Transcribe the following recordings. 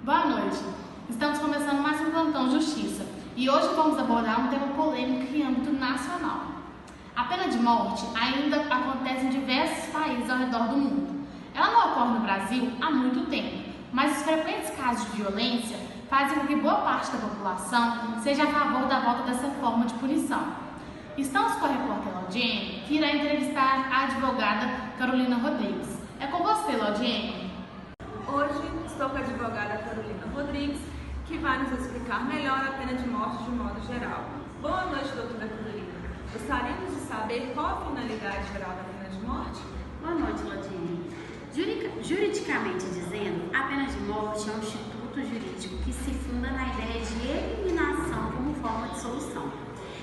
Boa noite. Estamos começando mais um Plantão Justiça e hoje vamos abordar um tema polêmico em âmbito nacional. A pena de morte ainda acontece em diversos países ao redor do mundo. Ela não ocorre no Brasil há muito tempo, mas os frequentes casos de violência fazem com que boa parte da população seja a favor da volta dessa forma de punição. Estamos com a repórter Laudiene, que irá entrevistar a advogada Carolina Rodrigues. É com você, Laudiene. Hoje estou com a advogada Carolina Rodrigues, que vai nos explicar melhor a pena de morte de um modo geral. Boa noite, doutora Carolina. Gostaríamos de saber qual a finalidade geral da pena de morte? Boa noite, Laudiene. Juridicamente dizendo, a pena de morte é um instituto jurídico que se funda na ideia de eliminação como forma de solução,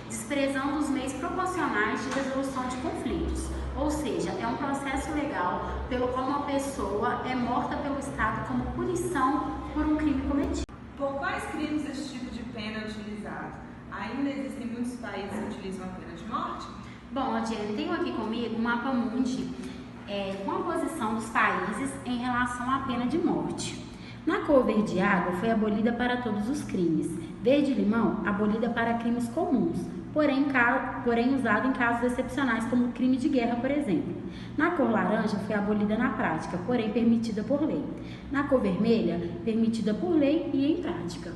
desprezando os meios proporcionais de resolução de conflitos, ou seja, é um processo legal pelo qual uma pessoa é morta pelo Estado como punição por um crime cometido. Por quais crimes esse tipo de pena é utilizado? Ainda existem muitos países que utilizam a pena de morte? Bom, Laudiene, tenho aqui comigo um mapa mundi com a posição dos países em relação à pena de morte. Na cor verde água foi abolida para todos os crimes, verde limão abolida para crimes comuns, porém usado em casos excepcionais como crime de guerra, por exemplo. Na cor laranja foi abolida na prática, porém permitida por lei. Na cor vermelha, permitida por lei e em prática.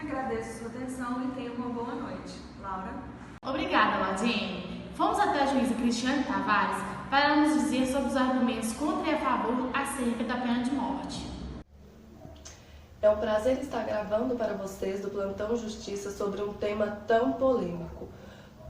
Agradeço sua atenção e tenha uma boa noite. Laura? Obrigada, Laudiene. Fomos até a juíza Cristiane Tavares para nos dizer sobre os argumentos contra e a favor acerca da pena de morte. É um prazer estar gravando para vocês do Plantão Justiça sobre um tema tão polêmico.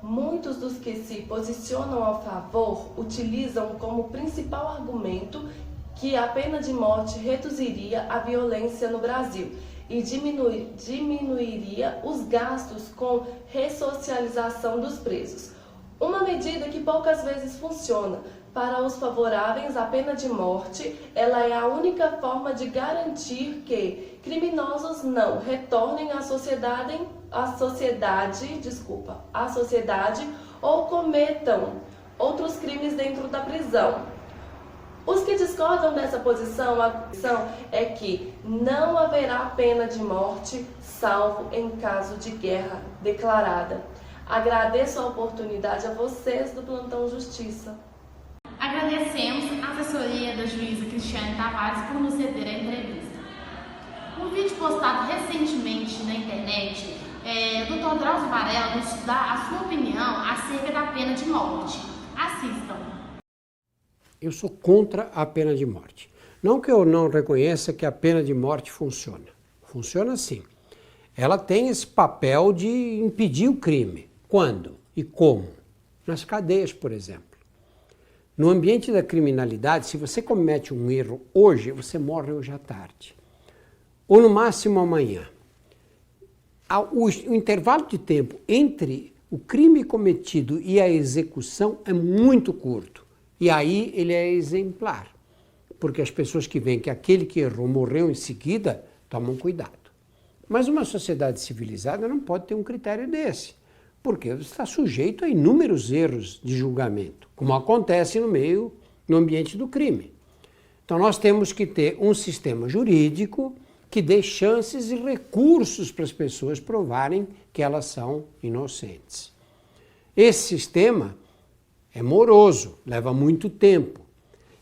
Muitos dos que se posicionam a favor utilizam como principal argumento que a pena de morte reduziria a violência no Brasil e diminuiria os gastos com ressocialização dos presos. Uma medida que poucas vezes funciona. Para os favoráveis à pena de morte, ela é a única forma de garantir que criminosos não retornem à sociedade ou cometam outros crimes dentro da prisão. Os que discordam dessa posição, a posição é que não haverá pena de morte, salvo em caso de guerra declarada. Agradeço a oportunidade a vocês do Plantão Justiça. Agradecemos a assessoria da juíza Cristiane Tavares por nos ceder a entrevista. Um vídeo postado recentemente na internet, o Dr. Drauzio Varela nos dá a sua opinião acerca da pena de morte. Assistam. Eu sou contra a pena de morte. Não que eu não reconheça que a pena de morte funciona. Funciona sim. Ela tem esse papel de impedir o crime. Quando e como? Nas cadeias, por exemplo. No ambiente da criminalidade, se você comete um erro hoje, você morre hoje à tarde. Ou no máximo amanhã. O intervalo de tempo entre o crime cometido e a execução é muito curto. E aí ele é exemplar. Porque as pessoas que veem que aquele que errou morreu em seguida, tomam cuidado. Mas uma sociedade civilizada não pode ter um critério desse. Porque você está sujeito a inúmeros erros de julgamento, como acontece no ambiente do crime. Então nós temos que ter um sistema jurídico que dê chances e recursos para as pessoas provarem que elas são inocentes. Esse sistema é moroso, leva muito tempo.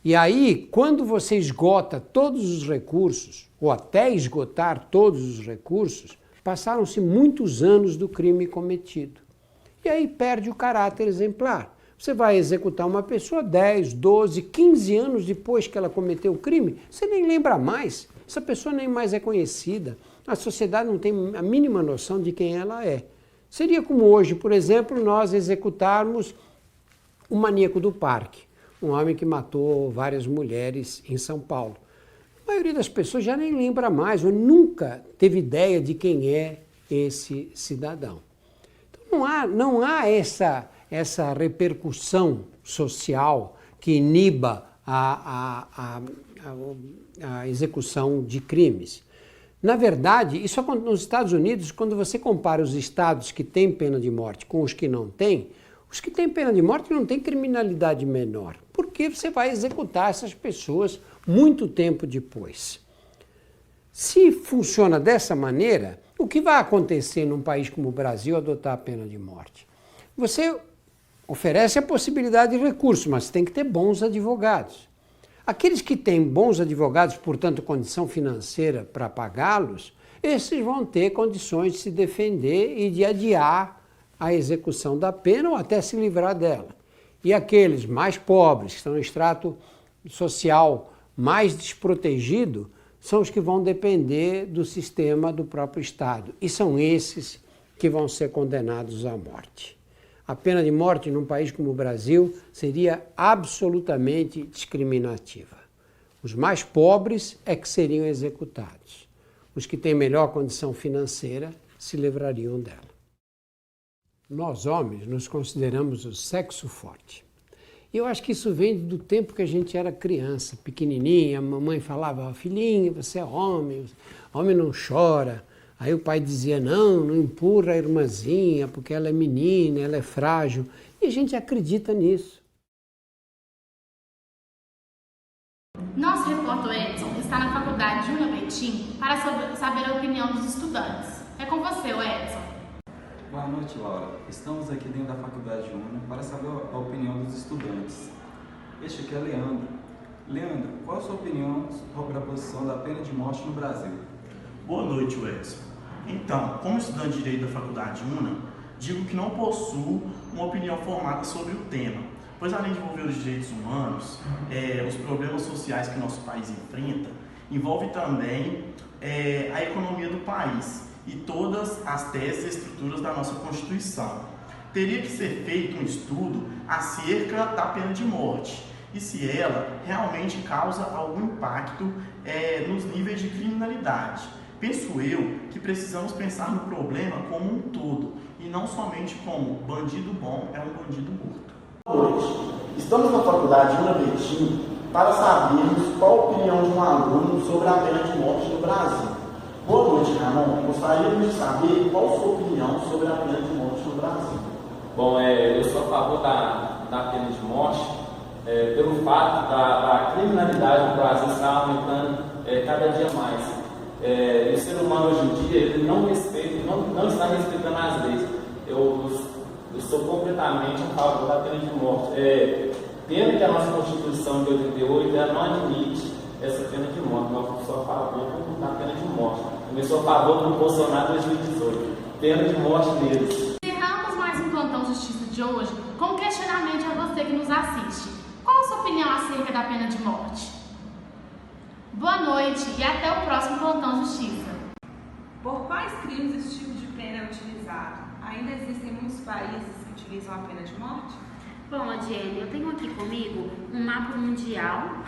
E aí, quando você esgota todos os recursos, ou até esgotar todos os recursos, passaram-se muitos anos do crime cometido. E aí perde o caráter exemplar. Você vai executar uma pessoa 10, 12, 15 anos depois que ela cometeu o crime, você nem lembra mais. Essa pessoa nem mais é conhecida. A sociedade não tem a mínima noção de quem ela é. Seria como hoje, por exemplo, nós executarmos o maníaco do parque, um homem que matou várias mulheres em São Paulo. A maioria das pessoas já nem lembra mais, ou nunca teve ideia de quem é esse cidadão. Não há essa repercussão social que iniba a execução de crimes. Na verdade, isso acontece nos Estados Unidos, quando você compara os estados que têm pena de morte com os que não têm, Os que têm pena de morte não têm criminalidade menor, porque você vai executar essas pessoas muito tempo depois. Se funciona dessa maneira, o que vai acontecer num país como o Brasil adotar a pena de morte? Você oferece a possibilidade de recurso, mas tem que ter bons advogados. Aqueles que têm bons advogados, portanto, condição financeira para pagá-los, esses vão ter condições de se defender e de adiar a execução da pena ou até se livrar dela. E aqueles mais pobres, que estão em extrato social mais desprotegido, são os que vão depender do sistema do próprio Estado. E são esses que vão ser condenados à morte. A pena de morte num país como o Brasil seria absolutamente discriminativa. Os mais pobres é que seriam executados. Os que têm melhor condição financeira se livrariam dela. Nós, homens, nos consideramos o sexo forte. E eu acho que isso vem do tempo que a gente era criança, pequenininha, a mamãe falava, filhinho, você é homem não chora. Aí o pai dizia, não empurra a irmãzinha, porque ela é menina, ela é frágil. E a gente acredita nisso. Nosso repórter Edson está na faculdade Júnior Betim para saber a opinião dos estudantes. É com você, Edson. Boa noite, Laura. Estamos aqui dentro da Faculdade Júnior para saber a opinião dos estudantes. Este aqui é Leandro. Leandro, qual a sua opinião sobre a posição da pena de morte no Brasil? Boa noite, Edson. Então, como estudante de Direito da Faculdade UNA, digo que não possuo uma opinião formada sobre o tema, pois além de envolver os direitos humanos, os problemas sociais que nosso país enfrenta, envolve também a economia do país e todas as teses e estruturas da nossa Constituição. Teria que ser feito um estudo acerca da pena de morte e se ela realmente causa algum impacto nos níveis de criminalidade. Penso eu que precisamos pensar no problema como um todo e não somente como bandido bom é um bandido morto. Boa noite. Estamos na Faculdade Júnior Betim para sabermos qual a opinião de um aluno sobre a pena de morte no Brasil. Boa noite, Ramon. Gostaríamos de saber qual a sua opinião sobre a pena de morte no Brasil. Bom, eu sou a favor da pena de morte pelo fato da criminalidade no Brasil estar aumentando cada dia mais. O ser humano hoje em dia ele não está respeitando as leis. Eu sou completamente a favor da pena de morte. Pena que a nossa Constituição de 88 ela não admite essa pena de morte. Eu sou a favor da pena de morte. Eu sou a favor do Bolsonaro 2018. Pena de morte deles. Encerramos mais um Plantão Justiça de hoje com um questionamento a você que nos assiste. Qual a sua opinião acerca da pena de morte? Boa noite e até o próximo Plantão Justiça. Por quais crimes esse tipo de pena é utilizado? Ainda existem muitos países que utilizam a pena de morte? Bom, Adiele, eu tenho aqui comigo um mapa mundial.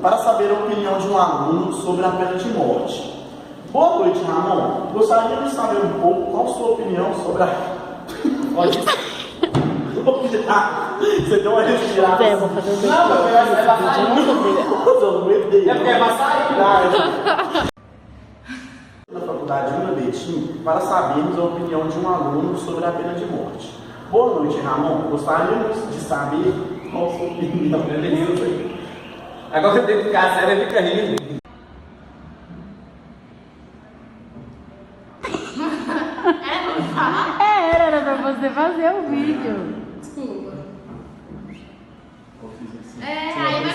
Para saber a opinião de um aluno sobre a pena de morte. Boa noite, Ramon. Gostaria de saber um pouco qual a sua opinião sobre a... Pode Você deu uma respirada. Vou fazer um Não, vai sair. É porque vai sair. Na Faculdade Júnior Betim para sabermos a opinião de um aluno sobre a pena de morte. Boa noite, Ramon. Gostaríamos de saber qual a sua opinião. Agora você tem que ficar sério e fica rindo. Era pra você fazer o vídeo. Desculpa. Aí vai